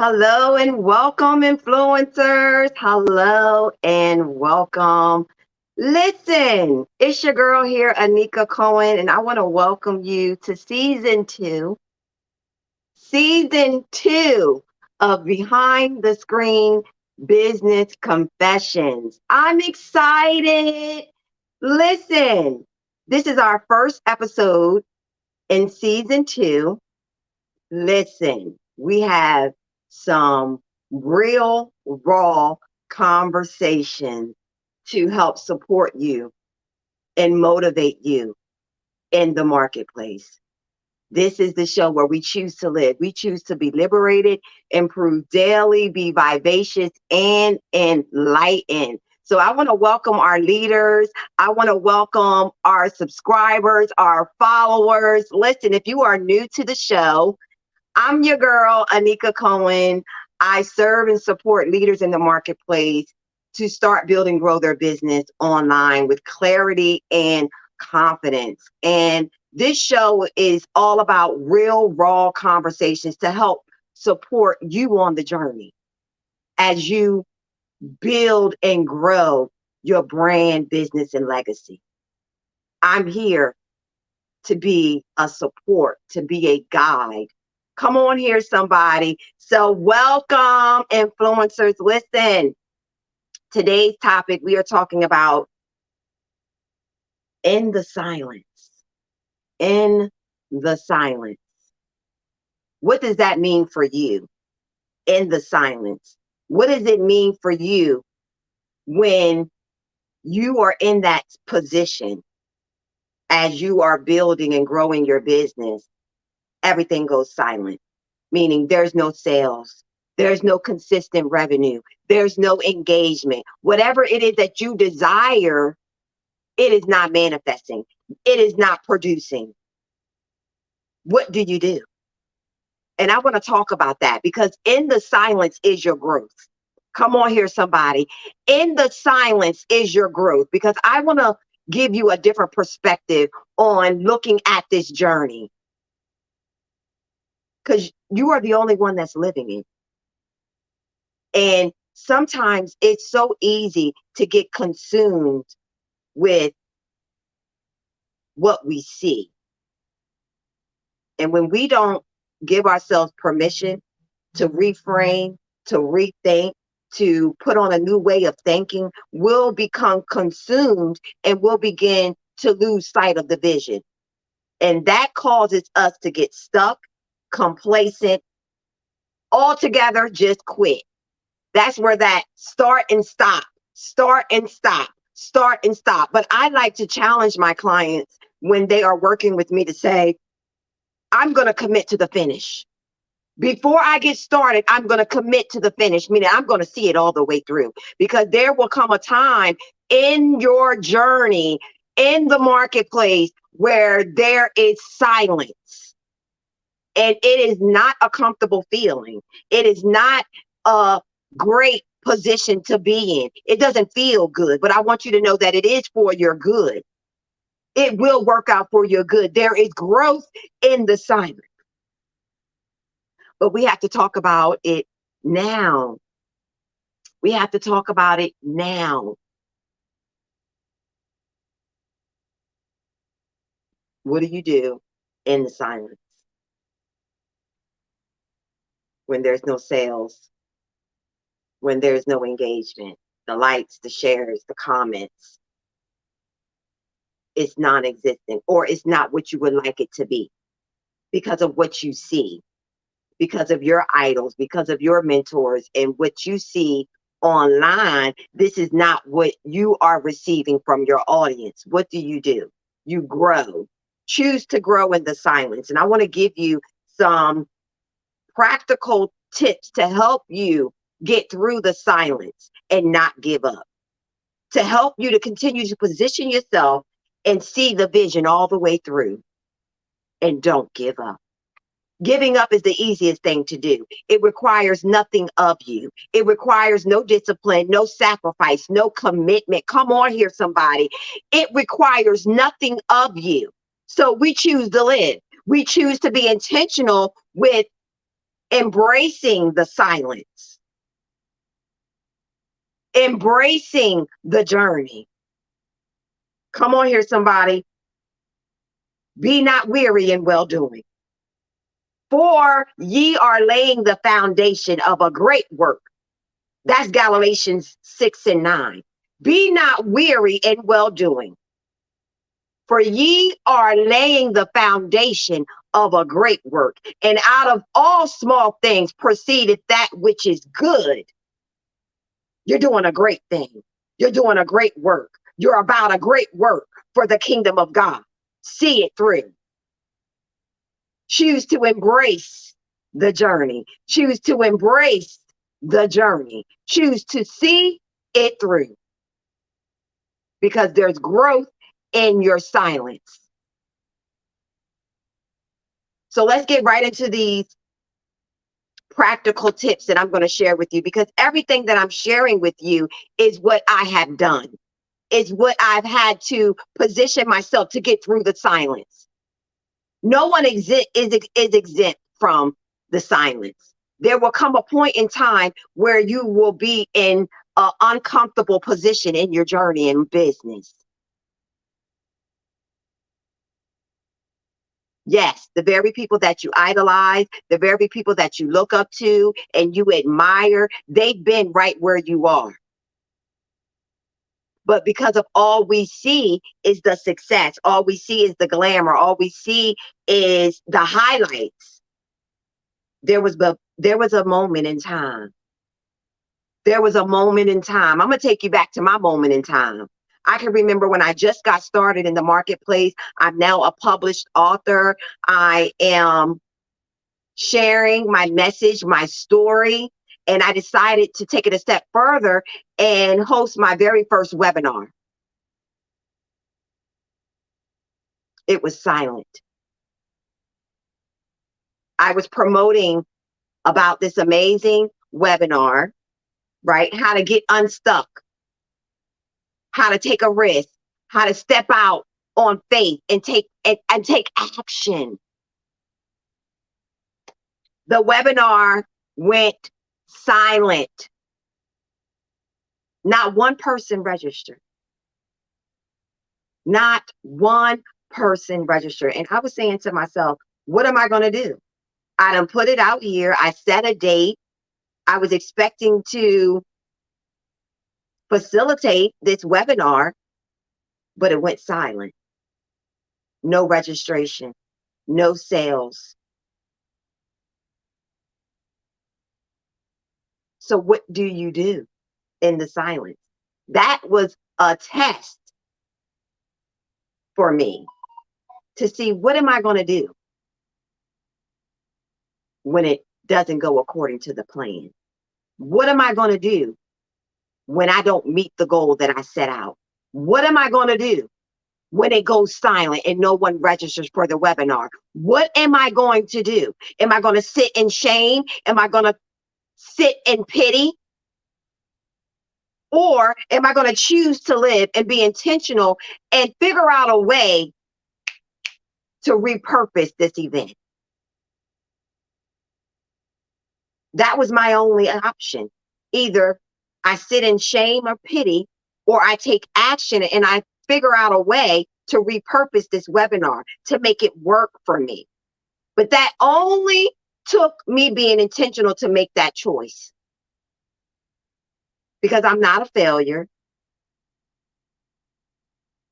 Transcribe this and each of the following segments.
Hello and welcome, influencers. Hello and welcome. Listen, it's your girl here, Anika Cohen, and I want to welcome you to season two of Behind the Screen Business Confessions. I'm excited. Listen, this is our first episode in season two. Listen, we have some real, raw conversation to help support you and motivate you in the marketplace. This is the show where we choose to live. We choose to be liberated, improve daily, be vivacious, and enlightened. So I want to welcome our leaders. I want to welcome our subscribers, our followers. Listen, if you are new to the show, I'm your girl, Anika Cohen. I serve and support leaders in the marketplace to start, build, and grow their business online with clarity and confidence. And this show is all about real, raw conversations to help support you on the journey as you build and grow your brand, business, and legacy. I'm here to be a support, to be a guide. Come on here, somebody. So welcome, influencers. Listen, today's topic, we are talking about in the silence. In the silence. What does that mean for you? In the silence. What does it mean for you when you are in that position as you are building and growing your business? Everything goes silent, meaning there's no sales, there's no consistent revenue, there's no engagement. Whatever it is that you desire, it is not manifesting, it is not producing. What do you do? And I want to talk about that because in the silence is your growth. Come on here, somebody. In the silence is your growth because I want to give you a different perspective on looking at this journey. Because you are the only one that's living it. And sometimes it's so easy to get consumed with what we see. And when we don't give ourselves permission to reframe, to rethink, to put on a new way of thinking, we'll become consumed and we'll begin to lose sight of the vision. And that causes us to get stuck, complacent, altogether just quit. That's where that start and stop, start and stop, start and stop. But I like to challenge my clients when they are working with me to say, I'm going to commit to the finish. Before I get started, I'm going to commit to the finish, meaning I'm going to see it all the way through because there will come a time in your journey, in the marketplace, where there is silence. And it is not a comfortable feeling. It is not a great position to be in. It doesn't feel good, but I want you to know that it is for your good. It will work out for your good. There is growth in the silence. But we have to talk about it now. We have to talk about it now. What do you do in the silence? When there's no sales, when there's no engagement, the likes, the shares, the comments, it's non-existent or it's not what you would like it to be because of what you see, because of your idols, because of your mentors and what you see online. This is not what you are receiving from your audience. What do? You grow. Choose to grow in the silence. And I want to give you some practical tips to help you get through the silence and not give up, to help you to continue to position yourself and see the vision all the way through. And don't give up. Giving up is the easiest thing to do. It requires nothing of you. It requires no discipline, no sacrifice, no commitment. Come on here, somebody. It requires nothing of you. So we choose to live. We choose to be intentional with embracing the silence, embracing the journey. Come on here, somebody. Be not weary in well doing. For ye are laying the foundation of a great work. That's Galatians 6:9. Be not weary in well doing. For ye are laying the foundation of a great work. And out of all small things proceedeth that which is good. You're doing a great thing. You're doing a great work. You're about a great work for the kingdom of God. See it through. Choose to embrace the journey. Choose to embrace the journey. Choose to see it through. Because there's growth in your silence. So let's get right into these practical tips that I'm going to share with you, because everything that I'm sharing with you is what I have done. Is what I've had to position myself to get through the silence. No one is exempt from the silence. There will come a point in time where you will be in an uncomfortable position in your journey in business. Yes, the very people that you idolize, the very people that you look up to and you admire, they've been right where you are. But because of all we see is the success, all we see is the glamour, all we see is the highlights. There was a moment in time. There was a moment in time. I'm going to take you back to my moment in time. I can remember when I just got started in the marketplace. I'm now a published author. I am sharing my message, my story, and I decided to take it a step further and host my very first webinar. It was silent. I was promoting about this amazing webinar, right? How to get unstuck, how to take a risk, how to step out on faith and take action. The webinar went silent. Not one person registered. Not one person registered. And I was saying to myself, what am I going to do? I done put it out here. I set a date. I was expecting to facilitate this webinar, but it went silent. No registration, no sales. So what do you do in the silence? That was a test for me to see, what am I going to do when it doesn't go according to the plan? What am I going to do when I don't meet the goal that I set out? What am I going to do when it goes silent and no one registers for the webinar? What am I going to do? Am I going to sit in shame? Am I going to sit in pity? Or am I going to choose to live and be intentional and figure out a way to repurpose this event? That was my only option. Either I sit in shame or pity, or I take action and I figure out a way to repurpose this webinar to make it work for me. But that only took me being intentional to make that choice. Because I'm not a failure.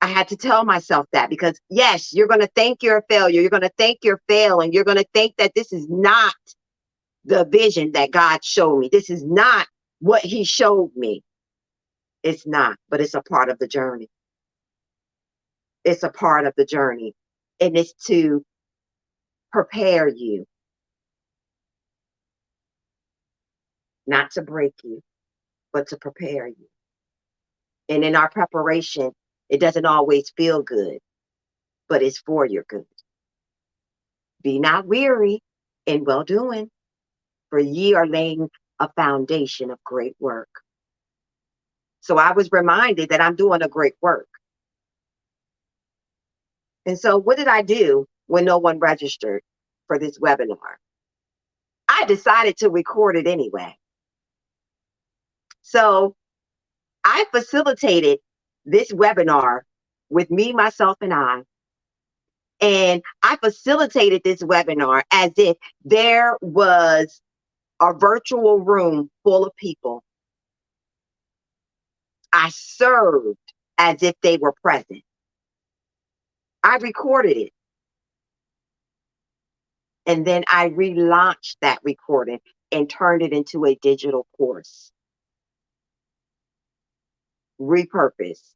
I had to tell myself that, because yes, you're going to think you're a failure. You're going to think you're failing. You're going to think that this is not the vision that God showed me. This is not what he showed me. It's not, but it's a part of the journey. It's a part of the journey. And it's to prepare you, not to break you, but to prepare you. And in our preparation, it doesn't always feel good, but it's for your good. Be not weary in well doing, for ye are laying a foundation of great work. So I was reminded that I'm doing a great work. And so what did I do when no one registered for this webinar? I decided to record it anyway. So I facilitated this webinar with me, myself, and I. And I facilitated this webinar as if there was a virtual room full of people. I served as if they were present. I recorded it. And then I relaunched that recording and turned it into a digital course. Repurpose.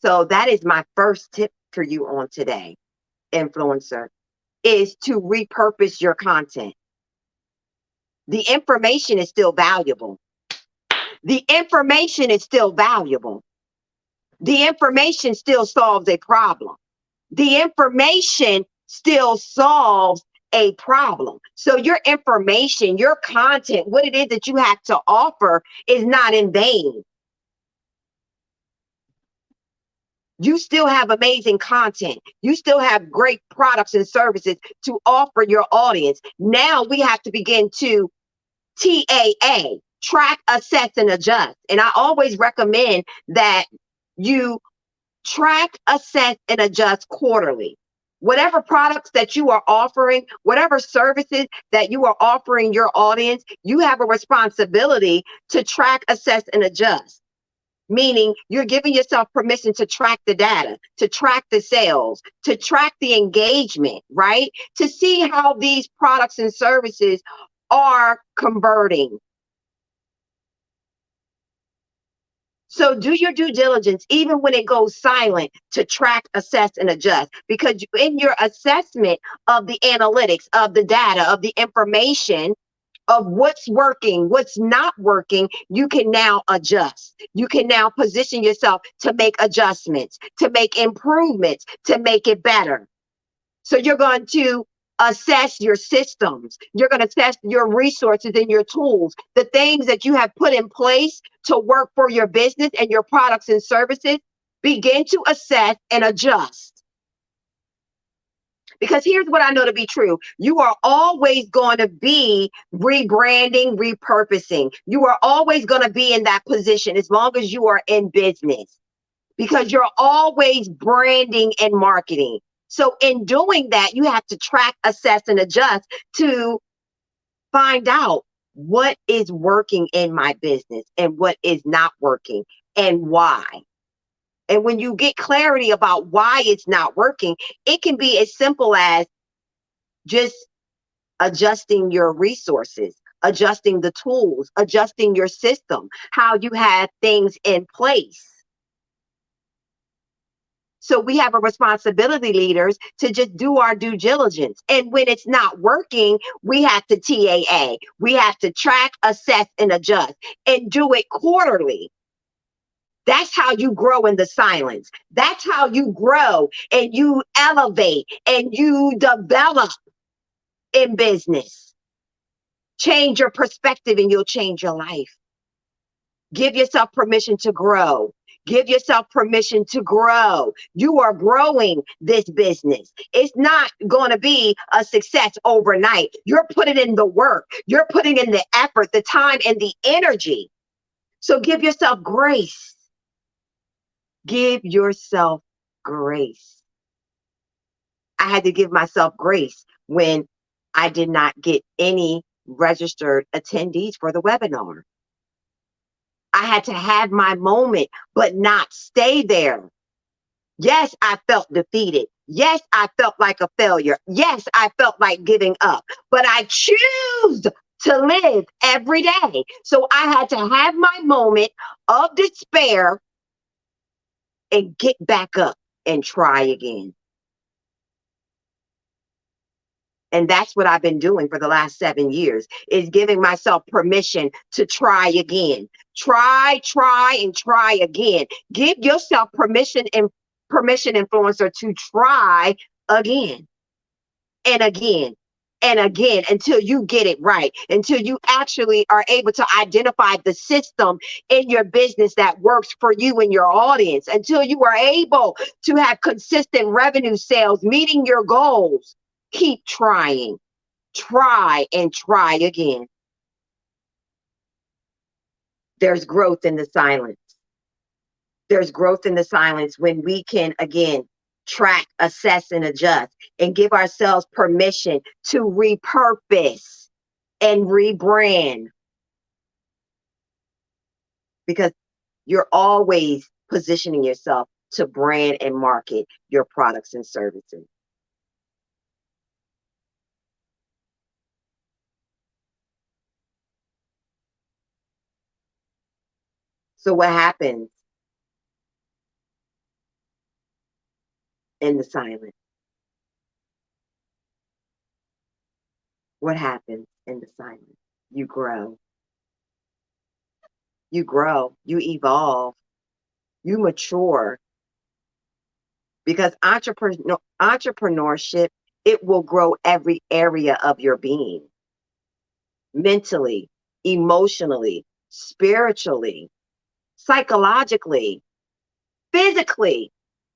So that is my first tip for you on today, influencer, is to repurpose your content. The information is still valuable. The information is still valuable. The information still solves a problem. The information still solves a problem. So your information, your content, what it is that you have to offer is not in vain. You still have amazing content. You still have great products and services to offer your audience. Now we have to begin to TAA, track, assess, and adjust. And I always recommend that you track, assess, and adjust quarterly. Whatever products that you are offering, whatever services that you are offering your audience, you have a responsibility to track, assess, and adjust. Meaning you're giving yourself permission to track the data, to track the sales, to track the engagement, right? To see how these products and services are converting. So do your due diligence, even when it goes silent, to track, assess, and adjust. Because in your assessment of the analytics, of the data, of the information, of what's working, what's not working, you can now adjust. You can now position yourself to make adjustments, to make improvements, to make it better. So you're going to assess your systems. You're going to assess your resources and your tools, the things that you have put in place to work for your business and your products and services. Begin to assess and adjust. Because here's what I know to be true. You are always going to be rebranding, repurposing. You are always going to be in that position as long as you are in business, because you're always branding and marketing. So in doing that, you have to track, assess, and adjust to find out what is working in my business and what is not working and why. And when you get clarity about why it's not working, it can be as simple as just adjusting your resources, adjusting the tools, adjusting your system, how you have things in place. So we have a responsibility, leaders, to just do our due diligence. And when it's not working, we have to TAA. We have to track, assess, and adjust, and do it quarterly. That's how you grow in the silence. That's how you grow and you elevate and you develop in business. Change your perspective and you'll change your life. Give yourself permission to grow. Give yourself permission to grow. You are growing this business. It's not going to be a success overnight. You're putting in the work. You're putting in the effort, the time, and the energy. So give yourself grace. Give yourself grace. I had to give myself grace when I did not get any registered attendees for the webinar. I had to have my moment, but not stay there. Yes, I felt defeated. Yes, I felt like a failure. Yes, I felt like giving up, but I choose to live every day. So I had to have my moment of despair and get back up and try again. And that's what I've been doing for the last 7 years, is giving myself permission to try again. Try, and try again. Give yourself permission, influencer, to try again and again and again until you get it right, until you actually are able to identify the system in your business that works for you and your audience, until you are able to have consistent revenue sales, meeting your goals. Keep trying. Try and try again. There's growth in the silence. There's growth in the silence when we can, again, track, assess, and adjust and give ourselves permission to repurpose and rebrand, because you're always positioning yourself to brand and market your products and services. So what happens in the silence? What happens in the silence? You grow. You grow. You evolve. You mature, because entrepreneurship, it will grow every area of your being, mentally, emotionally, spiritually, psychologically, physically.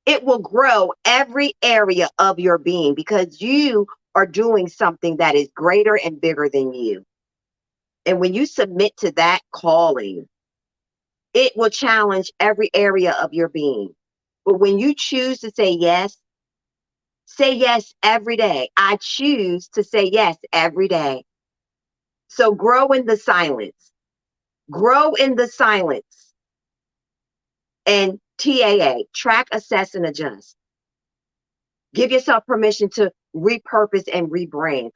It will grow every area of your being because you are doing something that is greater and bigger than you. And when you submit to that calling, it will challenge every area of your being. But when you choose to say yes every day. I choose to say yes every day. So grow in the silence. Grow in the silence. And TAA, track, assess, and adjust. Give yourself permission to repurpose and rebrand.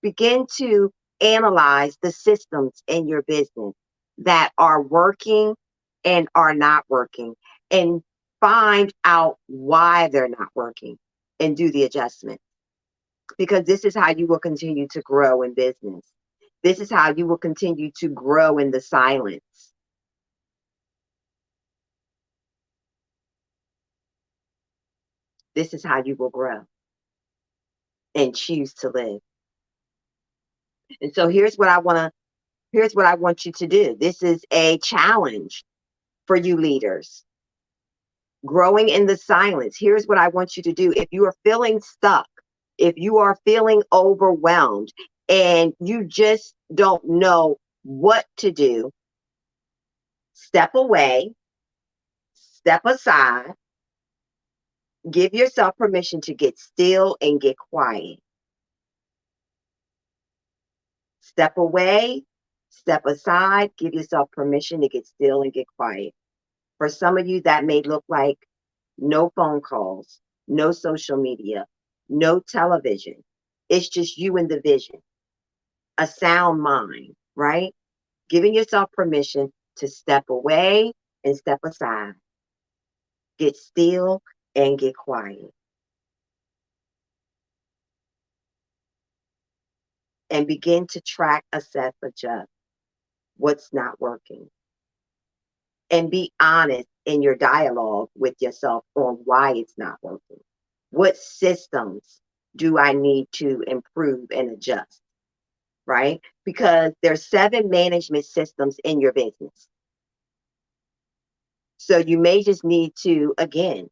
Begin to analyze the systems in your business that are working and are not working, and find out why they're not working and do the adjustment. Because this is how you will continue to grow in business. This is how you will continue to grow in the silence. This is how you will grow and choose to live. And so here's what I want you to do. This is a challenge for you leaders. Growing in the silence. Here's what I want you to do. If you are feeling stuck, if you are feeling overwhelmed and you just don't know what to do, step away, step aside, give yourself permission to get still and get quiet. Step away, step aside, give yourself permission to get still and get quiet. For some of you, that may look like no phone calls, no social media, no television. It's just you and the vision, a sound mind, right? Giving yourself permission to step away and step aside, get still and get quiet, and begin to track, assess, adjust what's not working. And be honest in your dialogue with yourself on why it's not working. What systems do I need to improve and adjust, right? Because there's 7 management systems in your business. So you may just need to, again,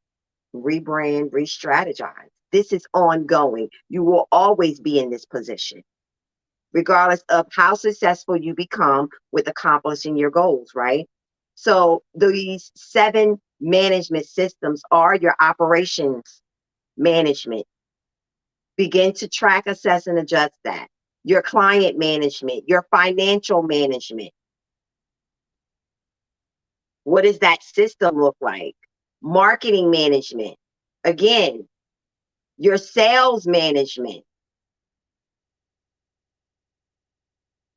rebrand, re-strategize. This is ongoing. You will always be in this position, regardless of how successful you become with accomplishing your goals, right? So these 7 management systems are your operations management. Begin to track, assess, and adjust that. Your client management, your financial management. What does that system look like? Marketing management. Again, your sales management,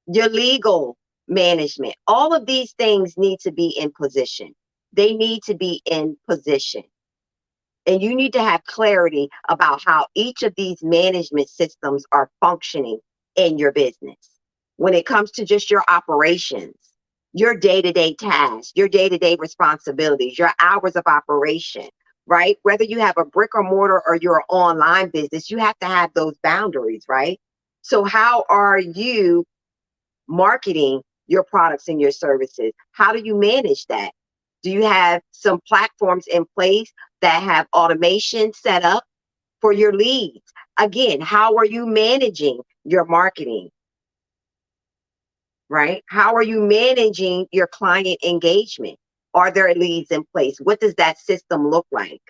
your legal management. All of these things need to be in position. They need to be in position. And you need to have clarity about how each of these management systems are functioning in your business. When it comes to just your operations, your day-to-day tasks, your day-to-day responsibilities, your hours of operation, right? Whether you have a brick or mortar or your online business, you have to have those boundaries, right? So how are you marketing your products and your services? How do you manage that? Do you have some platforms in place that have automation set up for your leads? Again, how are you managing your marketing, right? How are you managing your client engagement? Are there leads in place? What does that system look like?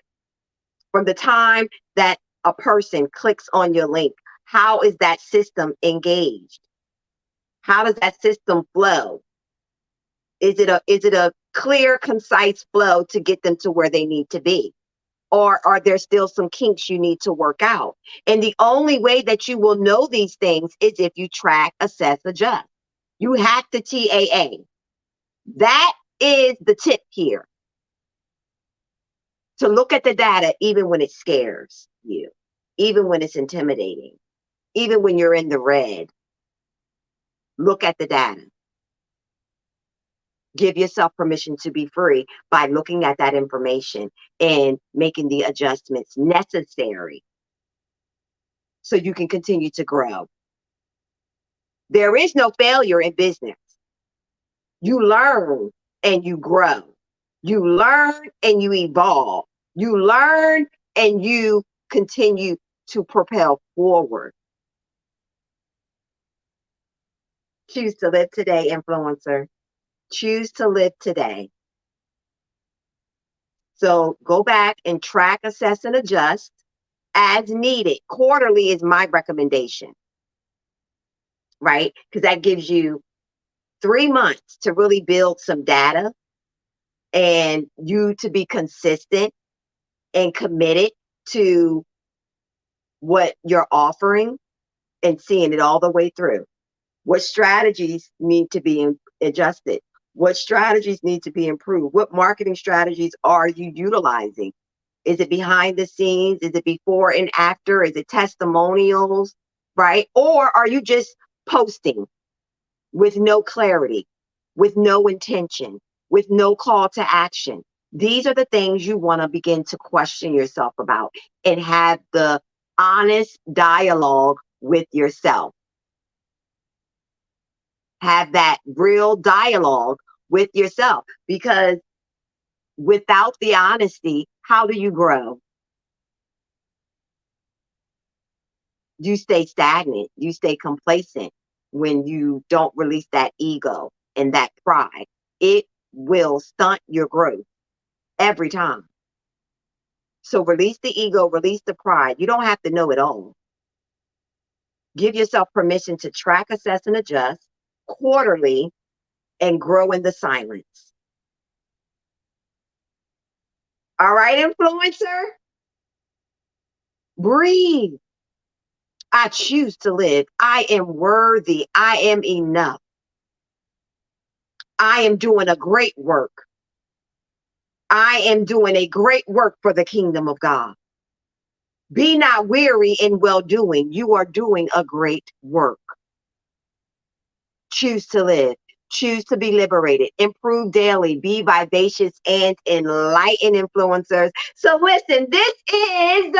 From the time that a person clicks on your link, how is that system engaged? How does that system flow? Is it a clear, concise flow to get them to where they need to be? Or are there still some kinks you need to work out? And the only way that you will know these things is if you track, assess, adjust. You hack the TAA. That is the tip here. To look at the data even when it scares you, even when it's intimidating, even when you're in the red. Look at the data. Give yourself permission to be free by looking at that information and making the adjustments necessary so you can continue to grow. There is no failure in business. You learn and you grow. You learn and you evolve. You learn and you continue to propel forward. Choose to live today, influencer. Choose to live today. So go back and track, assess, and adjust as needed. Quarterly is my recommendation, right? Because that gives you 3 months to really build some data and you to be consistent and committed to what you're offering and seeing it all the way through. What strategies need to be adjusted? What strategies need to be improved? What marketing strategies are you utilizing? Is it behind the scenes? Is it before and after? Is it testimonials, right? Or are you just posting with no clarity, with no intention, with no call to action? These are the things you want to begin to question yourself about and have the honest dialogue with yourself. Have that real dialogue with yourself, because without the honesty, how do you grow? You stay stagnant, you stay complacent when you don't release that ego and that pride. It will stunt your growth every time. So release the ego, release the pride. You don't have to know it all. Give yourself permission to track, assess, and adjust quarterly and grow in the silence. All right, influencer? Breathe. I choose to live. I am worthy. I am enough. I am doing a great work. I am doing a great work for the kingdom of God. Be not weary in well doing. You are doing a great work. Choose to live. Choose to be liberated. Improve daily. Be vivacious and enlighten, influencers. So listen, this is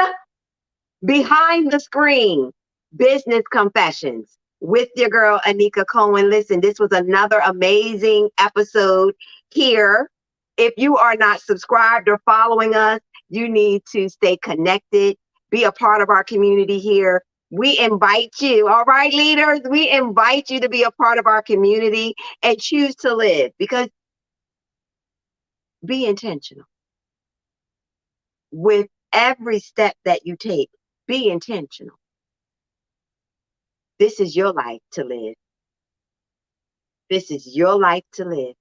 Behind the Screen Business Confessions with your girl, Anika Cohen. Listen, this was another amazing episode here. If you are not subscribed or following us, you need to stay connected, be a part of our community here. We invite you, all right, leaders, we invite you to be a part of our community and choose to live, because be intentional with every step that you take. Be intentional. This is your life to live. This is your life to live.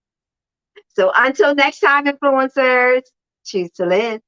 So until next time, influencers, choose to live.